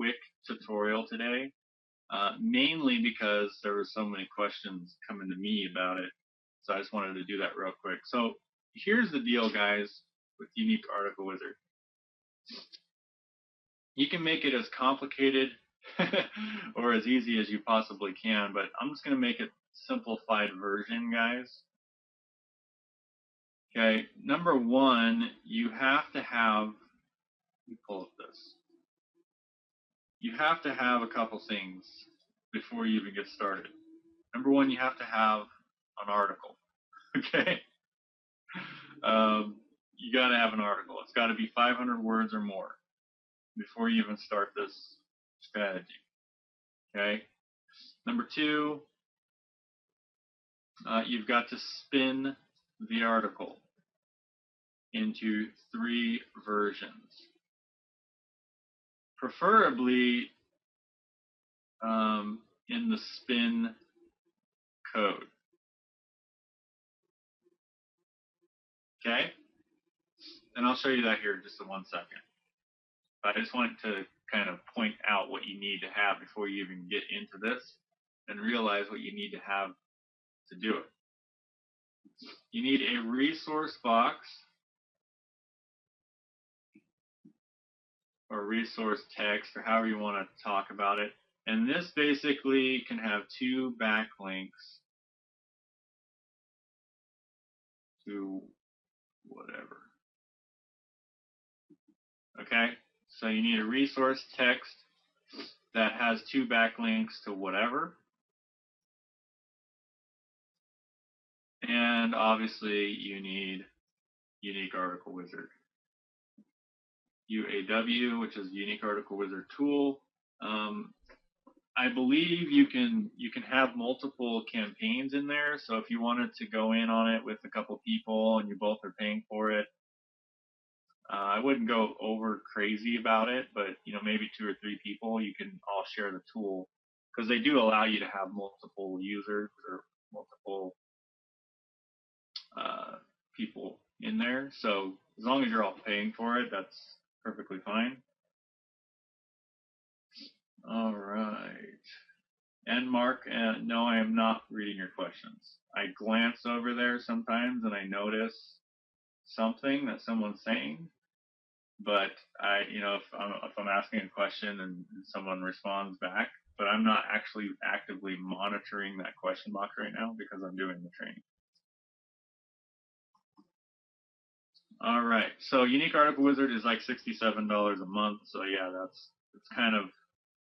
quick tutorial today, mainly because there were so many questions coming to me about it. So I just wanted to do that real quick. So here's the deal, guys, with Unique Article Wizard. You can make it as complicated or as easy as you possibly can, but I'm just going to make it simplified version, guys. Okay, number one, you have to have, let me pull up this. You have to have a couple things before you even get started. Number one, you have to have an article, okay? You got to have an article. It's got to be 500 words or more before you even start this strategy, okay? Number two, you've got to spin the article into 3 versions, preferably in the spin code. Okay? And I'll show you that here in just in 1 second. But I just wanted to kind of point out what you need to have before you even get into this and realize what you need to have to do it. You need a resource box or resource text or however you want to talk about it. And this basically can have 2 backlinks to whatever. Okay? So you need a resource text that has 2 backlinks to whatever. And obviously you need Unique Article Wizard. UAW, which is Unique Article Wizard tool. I believe you can have multiple campaigns in there. So if you wanted to go in on it with a couple people and you both are paying for it, I wouldn't go over crazy about it, but maybe 2 or 3 people, you can all share the tool because they do allow you to have multiple users or multiple people in there. So as long as you're all paying for it, that's perfectly fine. All right. And Mark, no, I am not reading your questions. I glance over there sometimes and I notice something that someone's saying, but if I'm asking a question and someone responds back, but I'm not actually actively monitoring that question box right now because I'm doing the training. All right, so Unique Article Wizard is like $67 a month, so yeah, it's kind of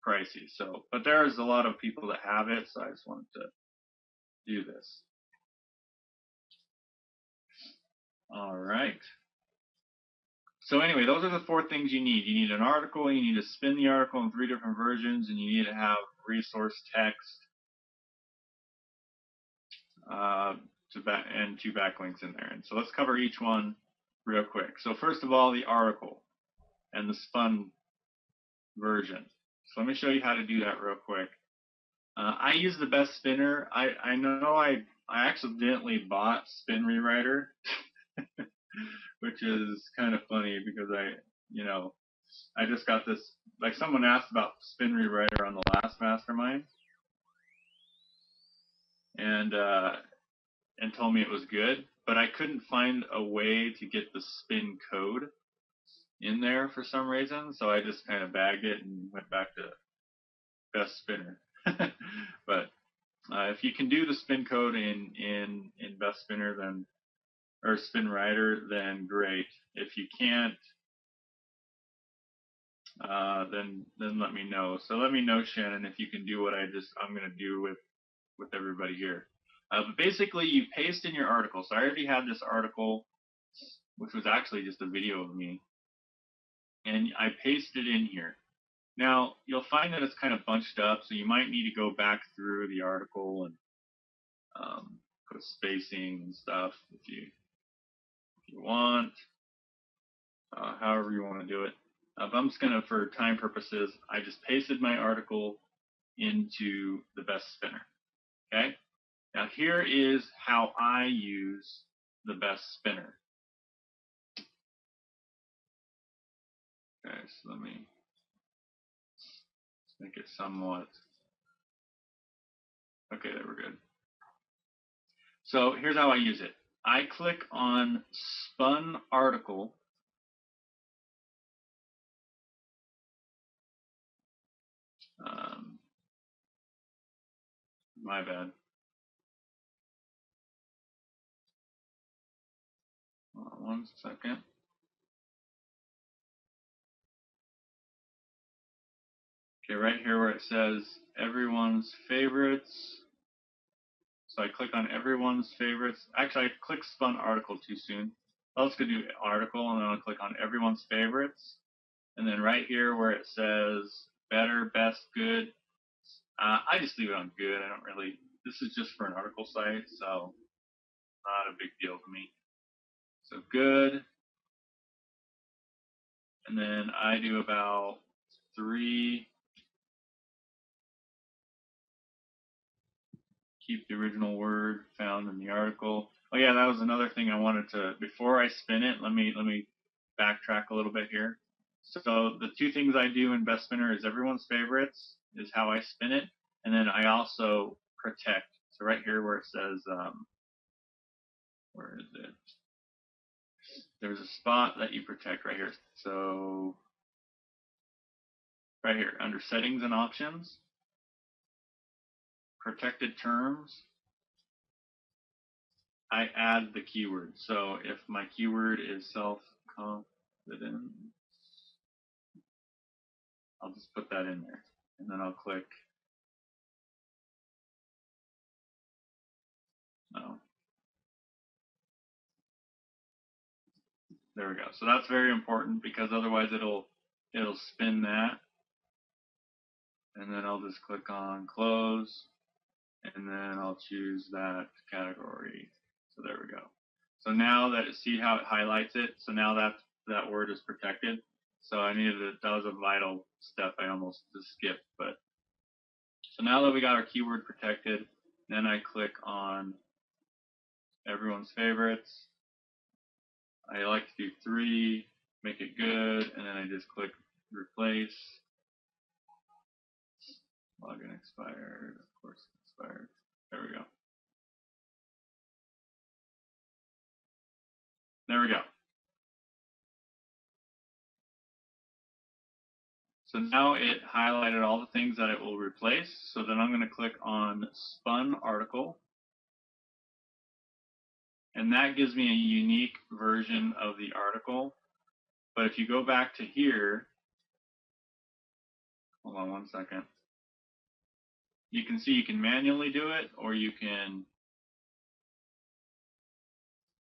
pricey. So, but there's a lot of people that have it, so I just wanted to do this. All right. So anyway, those are the 4 things you need. You need an article, you need to spin the article in 3 different versions, and you need to have resource text and 2 backlinks in there. And so let's cover each one real quick. So first of all, the article and the spun version. So let me show you how to do that real quick. I use the best spinner. I know I accidentally bought Spin Rewriter, which is kind of funny because I just got this, like someone asked about Spin Rewriter on the last mastermind and told me it was good, but I couldn't find a way to get the spin code in there for some reason, so I just kind of bagged it and went back to Best Spinner. But if you can do the spin code in Best Spinner, then or Spin Writer, then great. If you can't, then let me know. So let me know, Shannon, if you can do what I'm going to do with everybody here. But basically, you paste in your article. So I already had this article, which was actually just a video of me, and I pasted in here. Now, you'll find that it's kind of bunched up, so you might need to go back through the article and put spacing and stuff if you want, however you want to do it. But I'm just going to, for time purposes, I just pasted my article into the Best Spinner. Okay? Now, here is how I use the Best Spinner. Okay, so let me Make it somewhat. Okay, there, we're good. So here's how I use it. I click on spun article. My bad. 1 second. Okay, right here where it says everyone's favorites. So I click on everyone's favorites. Actually, I clicked spun article too soon. Let's go do article, and then I'll click on everyone's favorites. And then right here where it says better, best, good, I just leave it on good. I don't really, this is just for an article site, so not a big deal to me. So good. And then I do about 3. Keep the original word found in the article. Oh yeah, that was another thing I wanted to, before I spin it, let me backtrack a little bit here. So the 2 things I do in Best Spinner is everyone's favorites is how I spin it, and then I also protect. So right here where it says, where is it? There's a spot that you protect right here. So right here under settings and options, protected terms, I add the keyword. So if my keyword is self-confidence, I'll just put that in there, and then I'll click no. There we go. So that's very important because otherwise it'll spin that, and then I'll just click on close, and then I'll choose that category. So there we go. So now that, see how it highlights it? So now that word is protected. So I needed to, that was a vital step I almost just skipped. But so now that we got our keyword protected, then I click on everyone's favorites. I like to do 3, make it good, and then I just click replace. Login expired, of course expired. There we go. There we go. So now it highlighted all the things that it will replace. So then I'm going to click on spun article. And that gives me a unique version of the article. But if you go back to here, hold on 1 second. You can see you can manually do it, or you can,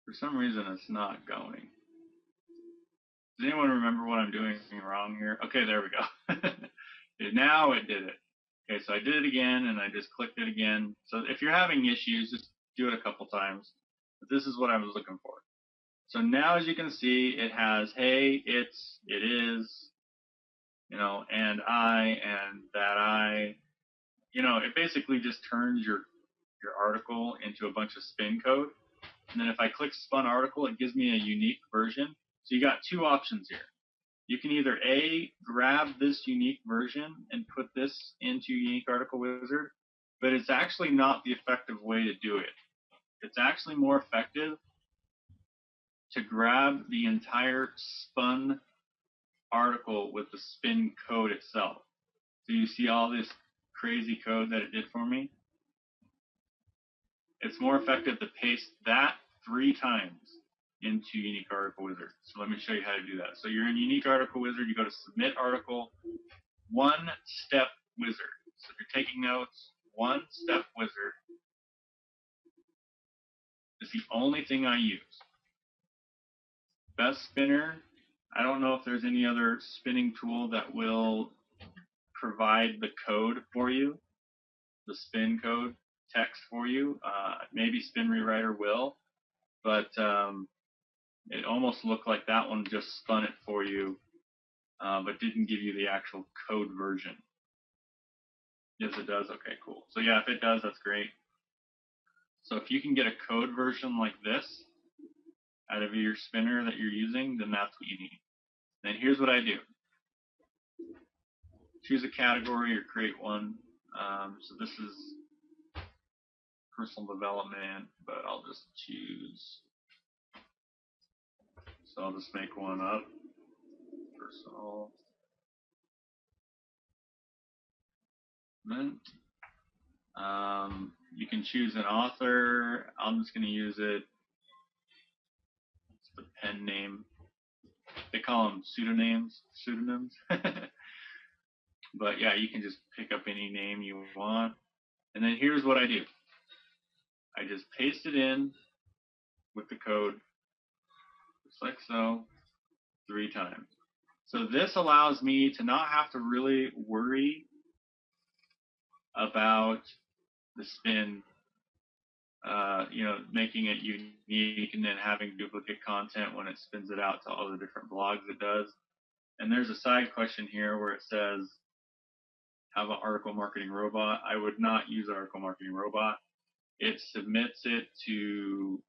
for some reason it's not going. Does anyone remember what I'm doing wrong here? Okay, there we go. Now it did it. Okay, so I did it again, and I just clicked it again. So if you're having issues, just do it a couple times. But this is what I was looking for. So now, as you can see, it has, hey, it's, it is, you know, and I, and that I, you know, it basically just turns your article into a bunch of spin code. And then if I click spun article, it gives me a unique version. So you got 2 options here. You can either A, grab this unique version and put this into Unique Article Wizard, but it's actually not the effective way to do it. It's actually more effective to grab the entire spun article with the spin code itself. So you see all this crazy code that it did for me? It's more effective to paste that 3 times into Unique Article Wizard. So let me show you how to do that. So you're in Unique Article Wizard, you go to Submit Article, 1-Step Wizard. So if you're taking notes, 1-Step Wizard is the only thing I use. Best Spinner, I don't know if there's any other spinning tool that will provide the code for you, the spin code text for you. Maybe Spin Rewriter will, but it almost looked like that one just spun it for you, but didn't give you the actual code version. Yes, it does. Okay, cool. So yeah, if it does, that's great. So if you can get a code version like this out of your spinner that you're using, then that's what you need. Then here's what I do. choose a category or create one. So this is personal development, but I'll just choose. So I'll just make one up. Personal development. You can choose an author. I'm just going to use it. It's the pen name. They call them pseudonyms. But yeah, you can just pick up any name you want. And then here's what I do. I just paste it in with the code, just like so, 3 times. So this allows me to not have to really worry about the spin, making it unique and then having duplicate content when it spins it out to all the different blogs it does. And there's a side question here where it says, have an article marketing robot. I would not use article marketing robot. It submits it to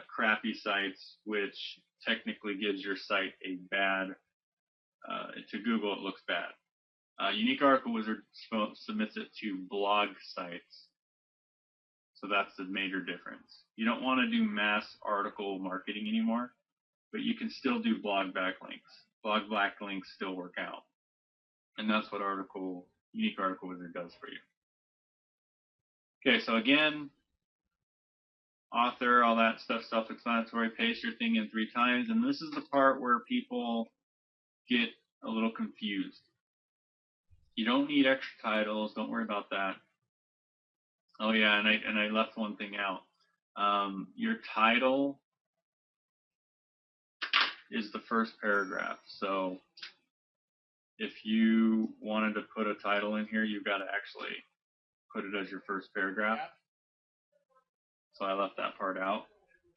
crappy sites, which technically gives your site a bad, to Google it looks bad. Unique Article Wizard submits it to blog sites. So that's the major difference. You don't want to do mass article marketing anymore, but you can still do blog backlinks. Blog backlinks still work out. And that's what Unique Article Wizard does for you. Okay, so again, author, all that stuff, self-explanatory, paste your thing in 3 times. And this is the part where people get a little confused. You don't need extra titles. Don't worry about that. Oh yeah, and I left one thing out. Your title is the first paragraph. So if you wanted to put a title in here, you've got to actually put it as your first paragraph. So I left that part out.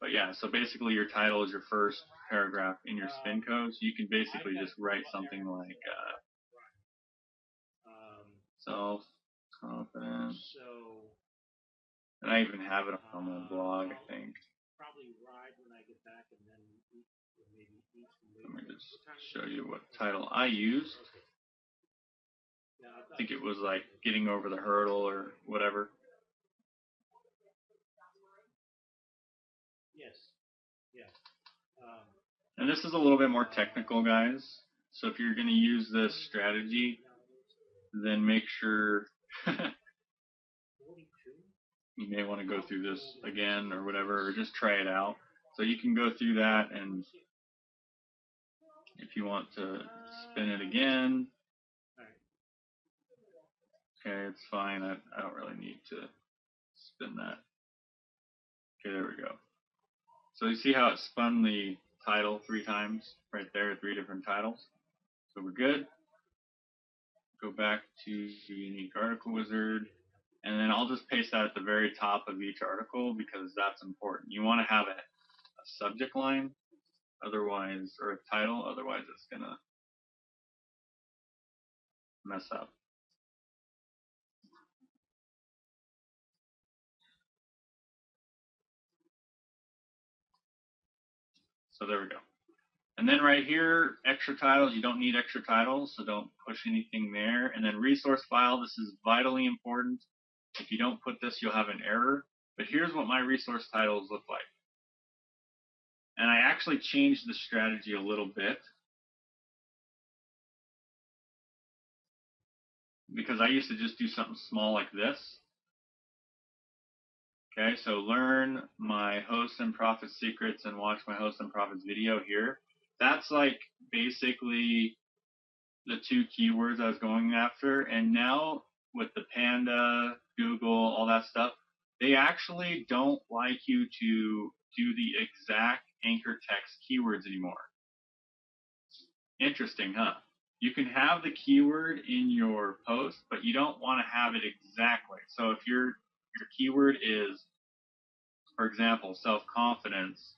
But yeah, so basically your title is your first paragraph in your spin code. So you can basically just write something like self-confidence. And I even have it on my blog, I think. Let me just show you what title I used. I think it was like getting over the hurdle or whatever. And this is a little bit more technical, guys. So if you're going to use this strategy, then make sure you may want to go through this again or whatever, or just try it out. So you can go through that, and if you want to spin it again, okay, it's fine. I don't really need to spin that. Okay, there we go. So you see how it spun the title 3 times right there, 3 different titles. So we're good. Go back to Unique Article Wizard, and then I'll just paste that at the very top of each article because that's important. You want to have a subject line, otherwise, or a title, otherwise it's gonna mess up. So there we go. And then right here, extra titles, you don't need extra titles, so don't push anything there. And then resource file, this is vitally important. If you don't put this, you'll have an error. But here's what my resource titles look like. And I actually changed the strategy a little bit, because I used to just do something small like this. Okay, so learn my hosts and profit secrets and watch my hosts and profits video here. That's like basically the 2 keywords I was going after. And now with the Panda, Google, all that stuff, they actually don't like you to do the exact anchor text keywords anymore. Interesting, huh? You can have the keyword in your post, but you don't want to have it exactly. So if your keyword is, for example, self-confidence,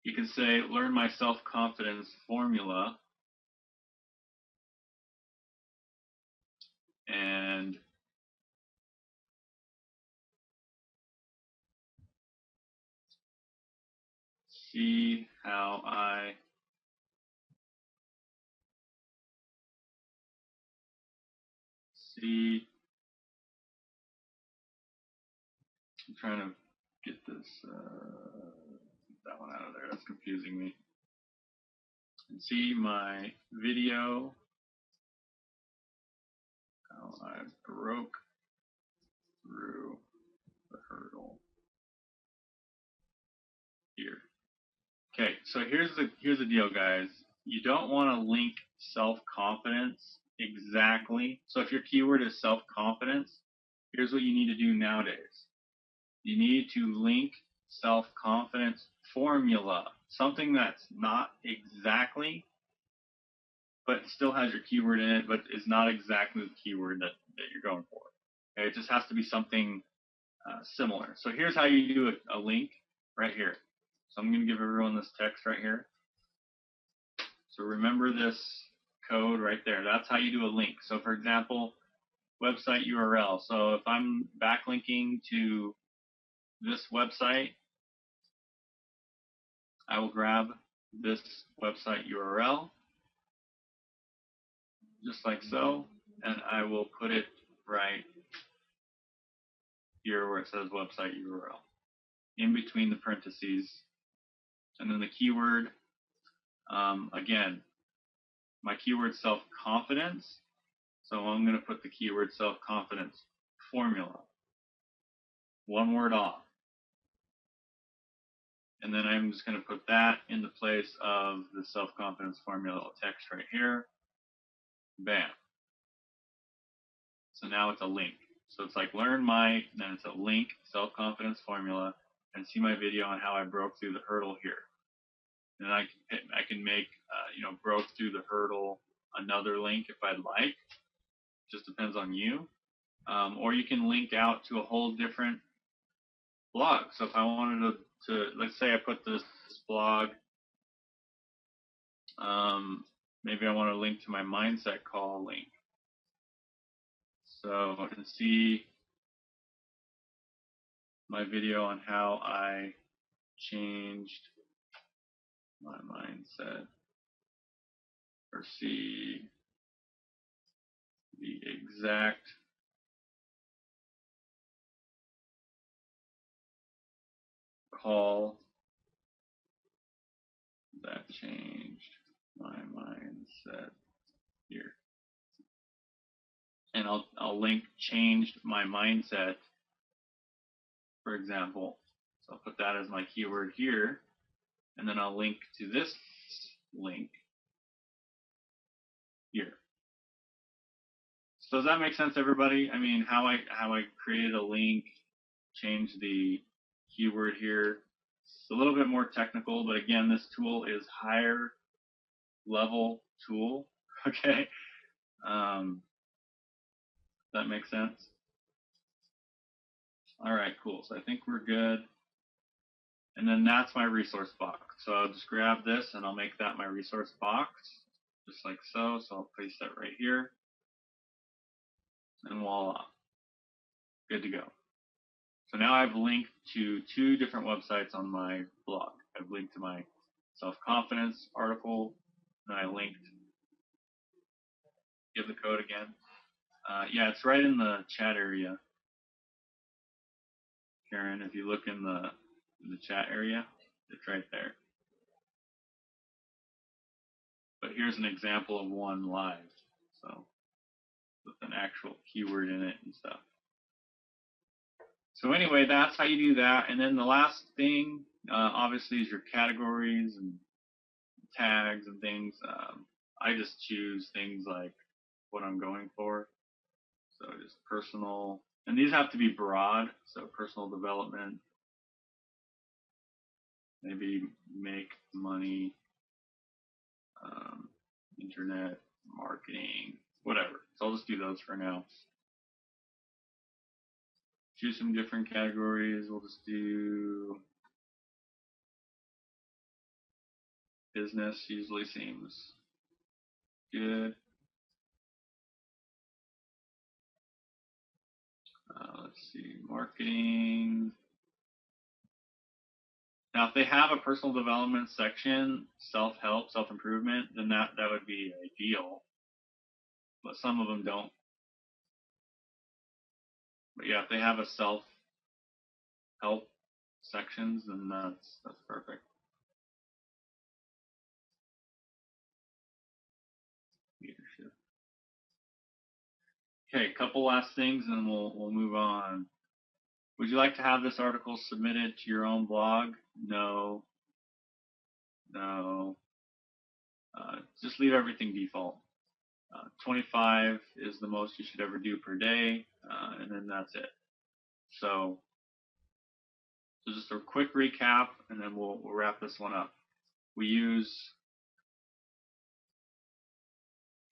you can say, learn my self-confidence formula, and see how I see. I'm trying to get this that one out of there. That's confusing me. And see my video how I broke through the hurdle here. Okay, so here's the deal, guys. You don't want to link self-confidence exactly. So if your keyword is self-confidence, here's what you need to do nowadays. You need to link self-confidence formula, something that's not exactly, but still has your keyword in it, but is not exactly the keyword that you're going for. Okay, it just has to be something similar. So here's how you do a link right here. So I'm going to give everyone this text right here. So remember this code right there. That's how you do a link. So for example, website URL. So if I'm backlinking to this website, I will grab this website URL, just like so, and I will put it right here where it says website URL, in between the parentheses. And then the keyword, again, my keyword self-confidence. So I'm going to put the keyword self-confidence formula, one word off. And then I'm just going to put that in the place of the self-confidence formula text right here. Bam. So now it's a link. So it's like learn my, then it's a link, self-confidence formula, and see my video on how I broke through the hurdle here. And I can make, broke through the hurdle another link if I'd like. Just depends on you. Or you can link out to a whole different blog. So if I wanted to let's say I put this blog, maybe I want to link to my mindset call link. So I can see my video on how I changed my mindset, or see the exact call that changed my mindset here. And I'll link changed my mindset, for example. So I'll put that as my keyword here, and then I'll link to this link here. So does that make sense, everybody? I mean, how I created a link, changed the keyword here. It's a little bit more technical, but again, this tool is higher level tool. Okay. That makes sense. All right, cool. So I think we're good. And then that's my resource box. So I'll just grab this and I'll make that my resource box, just like so. So I'll place that right here. And voila, good to go. So now I've linked to 2 different websites on my blog. I've linked to my self-confidence article, and I linked, give the code again. Yeah, it's right in the chat area, Karen. If you look in the chat area, it's right there. But here's an example of one live, so with an actual keyword in it and stuff. So anyway, that's how you do that. And then the last thing, obviously, is your categories and tags and things. I just choose things like what I'm going for. So just personal, and these have to be broad. So personal development, maybe make money, internet marketing, whatever. So I'll just do those for now. Choose some different categories. We'll just do business, usually seems good. Let's see, marketing. Now, if they have a personal development section, self-help, self-improvement, then that would be ideal. But some of them don't. But yeah, if they have a self-help sections, then that's perfect. Leadership. Okay, a couple last things, and then we'll move on. Would you like to have this article submitted to your own blog? No. No. Just leave everything default. 25 is the most you should ever do per day, and then that's it. So just a quick recap, and then we'll wrap this one up. We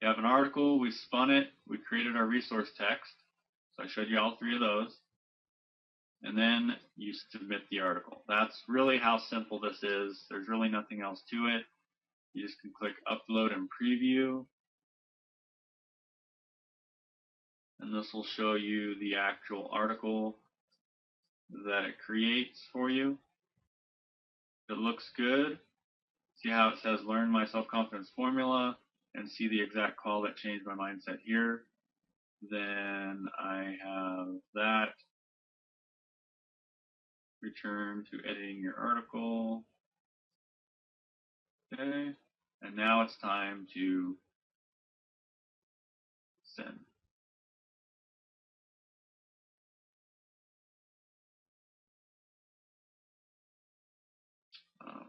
have an article, we spun it, we created our resource text. So I showed you all three of those. And then you submit the article. That's really how simple this is. There's really nothing else to it. You just can click upload and preview. And this will show you the actual article that it creates for you. If it looks good, see how it says learn my self-confidence formula and see the exact call that changed my mindset here. Then I have that. Return to editing your article. Okay. And now it's time to send.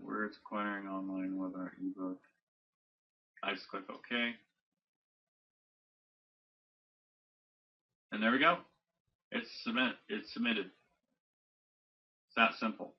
Words acquiring online webinar ebook. I just click OK. And there we go. It's submitted. It's that simple.